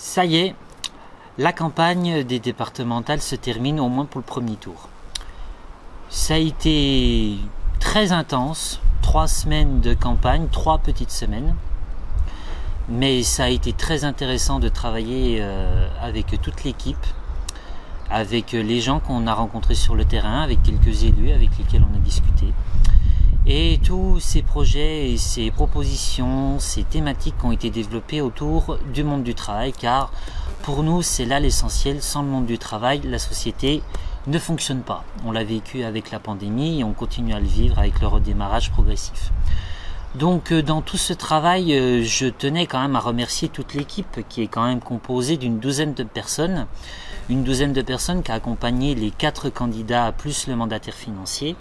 Ça y est, la campagne des départementales se termine au moins pour le premier tour. Ça a été très intense, 3 semaines de campagne, 3 petites semaines. Mais ça a été très intéressant de travailler avec toute l'équipe, avec les gens qu'on a rencontrés sur le terrain, avec quelques élus avec lesquels on a discuté. Et tous ces projets et ces propositions, ces thématiques qui ont été développées autour du monde du travail, car pour nous c'est là l'essentiel. Sans le monde du travail, la société ne fonctionne pas. On l'a vécu avec la pandémie et on continue à le vivre avec le redémarrage progressif. Donc dans tout ce travail, je tenais quand même à remercier toute l'équipe qui est quand même composée d'une douzaine de personnes. Une douzaine de personnes qui a accompagné les 4 candidats plus le mandataire financier.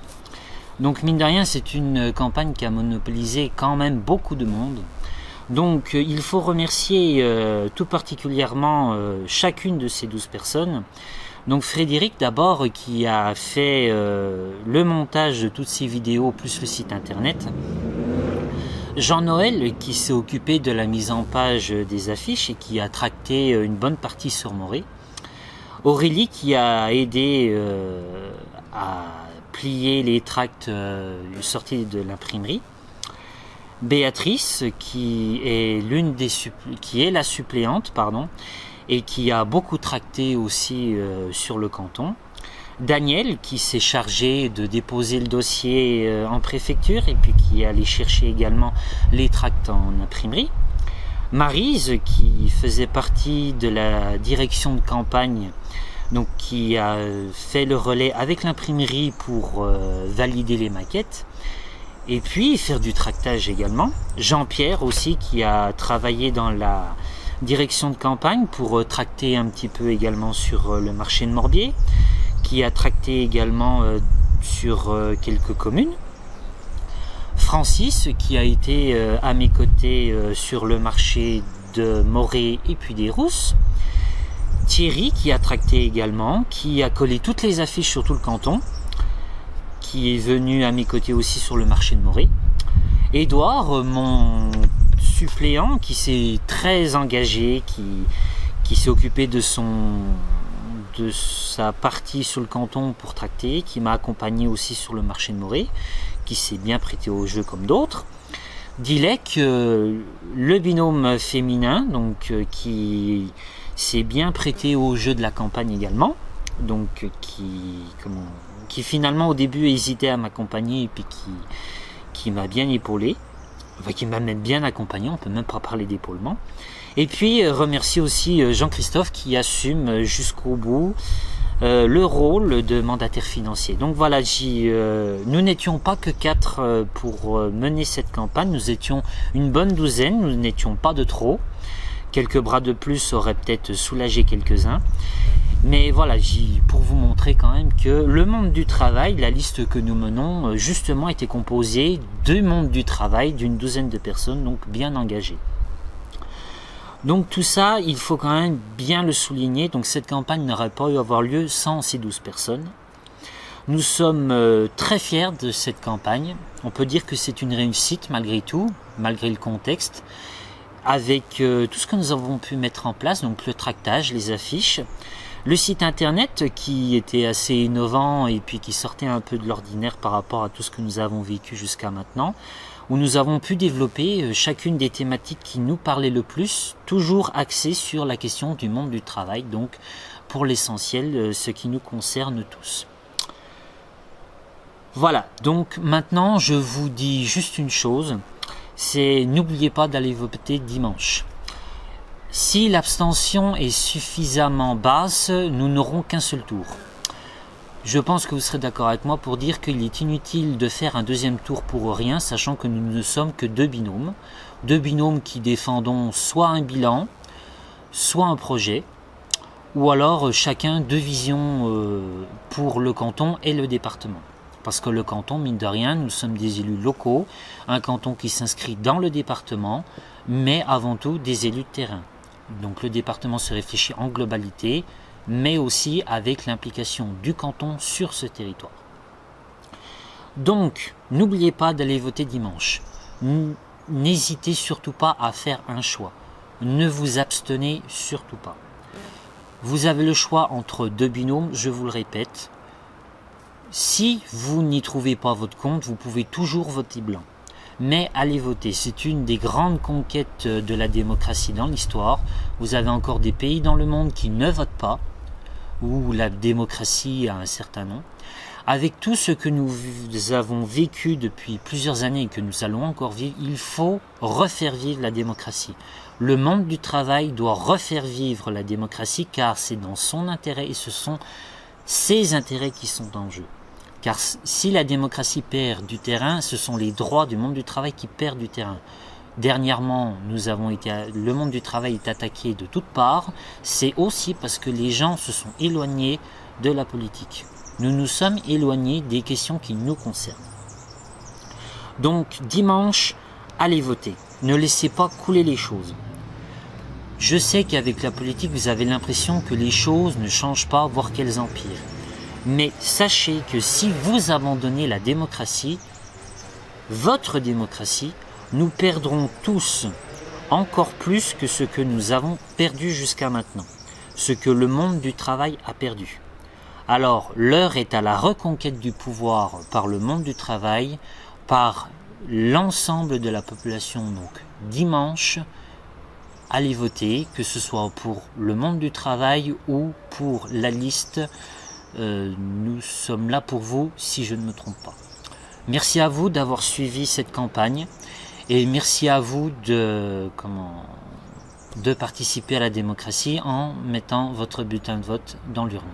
Donc mine de rien, c'est une campagne qui a monopolisé quand même beaucoup de monde. Donc il faut remercier tout particulièrement chacune de ces 12 personnes. Donc Frédéric d'abord qui a fait le montage de toutes ces vidéos plus le site internet. Jean-Noël qui s'est occupé de la mise en page des affiches et qui a tracté une bonne partie sur Morée. Aurélie qui a aidé à plier les tracts sortis de l'imprimerie. Béatrice qui est la suppléante et qui a beaucoup tracté aussi sur le canton. Daniel qui s'est chargé de déposer le dossier en préfecture et puis qui est allé chercher également les tracts en imprimerie. Maryse qui faisait partie de la direction de campagne, donc qui a fait le relais avec l'imprimerie pour valider les maquettes et puis faire du tractage également. Jean-Pierre aussi qui a travaillé dans la direction de campagne pour tracter un petit peu également sur le marché de Morbier, qui a tracté également sur quelques communes. Francis qui a été à mes côtés sur le marché de Morée et puis des Rousses. Thierry qui a tracté également, qui a collé toutes les affiches sur tout le canton, qui est venu à mes côtés aussi sur le marché de Morée. Édouard, mon suppléant, qui s'est très engagé, qui s'est occupé de sa partie sur le canton pour tracter, qui m'a accompagné aussi sur le marché de Morée, qui s'est bien prêté au jeu comme d'autres. Dilek, le binôme féminin, donc qui s'est bien prêté au jeu de la campagne également, donc qui finalement au début hésitait à m'accompagner et puis qui m'a bien épaulé, enfin qui m'a même bien accompagné, on peut même pas parler d'épaulement. Et puis remercier aussi Jean-Christophe qui assume jusqu'au bout le rôle de mandataire financier. Donc voilà, nous n'étions pas que 4 pour mener cette campagne, nous étions une bonne douzaine, nous n'étions pas de trop. Quelques bras de plus auraient peut-être soulagé quelques-uns. Mais voilà, pour vous montrer quand même que le monde du travail, la liste que nous menons, justement était composée du monde du travail, d'une douzaine de personnes, donc bien engagées. Donc tout ça, il faut quand même bien le souligner. Donc cette campagne n'aurait pas pu avoir lieu sans ces 12 personnes. Nous sommes très fiers de cette campagne. On peut dire que c'est une réussite malgré tout, malgré le contexte, avec tout ce que nous avons pu mettre en place, donc le tractage, les affiches, le site internet qui était assez innovant et puis qui sortait un peu de l'ordinaire par rapport à tout ce que nous avons vécu jusqu'à maintenant, où nous avons pu développer chacune des thématiques qui nous parlaient le plus, toujours axées sur la question du monde du travail, donc pour l'essentiel, ce qui nous concerne tous. Voilà, donc maintenant je vous dis juste une chose, c'est n'oubliez pas d'aller voter dimanche. Si l'abstention est suffisamment basse, nous n'aurons qu'un seul tour. Je pense que vous serez d'accord avec moi pour dire qu'il est inutile de faire un deuxième tour pour rien, sachant que nous ne sommes que 2 binômes. 2 binômes qui défendons soit un bilan, soit un projet, ou alors chacun 2 visions pour le canton et le département. Parce que le canton, mine de rien, nous sommes des élus locaux, un canton qui s'inscrit dans le département, mais avant tout des élus de terrain. Donc le département se réfléchit en globalité, mais aussi avec l'implication du canton sur ce territoire. Donc, n'oubliez pas d'aller voter dimanche. N'hésitez surtout pas à faire un choix. ne vous abstenez surtout pas. Vous avez le choix entre deux binômes, je vous le répète. Si vous n'y trouvez pas votre compte, vous pouvez toujours voter blanc. Mais allez voter, c'est une des grandes conquêtes de la démocratie dans l'histoire. Vous avez encore des pays dans le monde qui ne votent pas, où la démocratie a un certain nom. Avec tout ce que nous avons vécu depuis plusieurs années et que nous allons encore vivre, il faut refaire vivre la démocratie. Le monde du travail doit refaire vivre la démocratie car c'est dans son intérêt et ce sont ses intérêts qui sont en jeu. Car si la démocratie perd du terrain, ce sont les droits du monde du travail qui perdent du terrain. Dernièrement, le monde du travail est attaqué de toutes parts. C'est aussi parce que les gens se sont éloignés de la politique. Nous nous sommes éloignés des questions qui nous concernent. Donc, dimanche, allez voter. Ne laissez pas couler les choses. Je sais qu'avec la politique, vous avez l'impression que les choses ne changent pas, voire qu'elles empirent. Mais sachez que si vous abandonnez la démocratie, votre démocratie, nous perdrons tous encore plus que ce que nous avons perdu jusqu'à maintenant, ce que le monde du travail a perdu. Alors, l'heure est à la reconquête du pouvoir par le monde du travail, par l'ensemble de la population. Donc, dimanche, allez voter, que ce soit pour le monde du travail ou pour la liste. Nous sommes là pour vous, si je ne me trompe pas. Merci à vous d'avoir suivi cette campagne et merci à vous de participer à la démocratie en mettant votre bulletin de vote dans l'urne.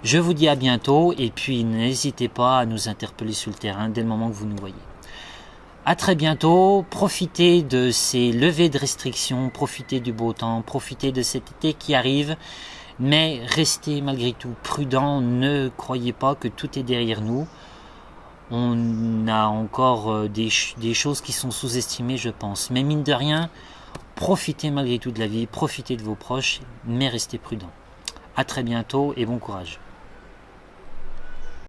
Je vous dis à bientôt et puis n'hésitez pas à nous interpeller sur le terrain dès le moment que vous nous voyez. À très bientôt, profitez de ces levées de restrictions, profitez du beau temps, profitez de cet été qui arrive, mais restez malgré tout prudents, ne croyez pas que tout est derrière nous. On a encore des choses qui sont sous-estimées, je pense, mais mine de rien, profitez malgré tout de la vie, profitez de vos proches, mais restez prudents. À très bientôt et bon courage.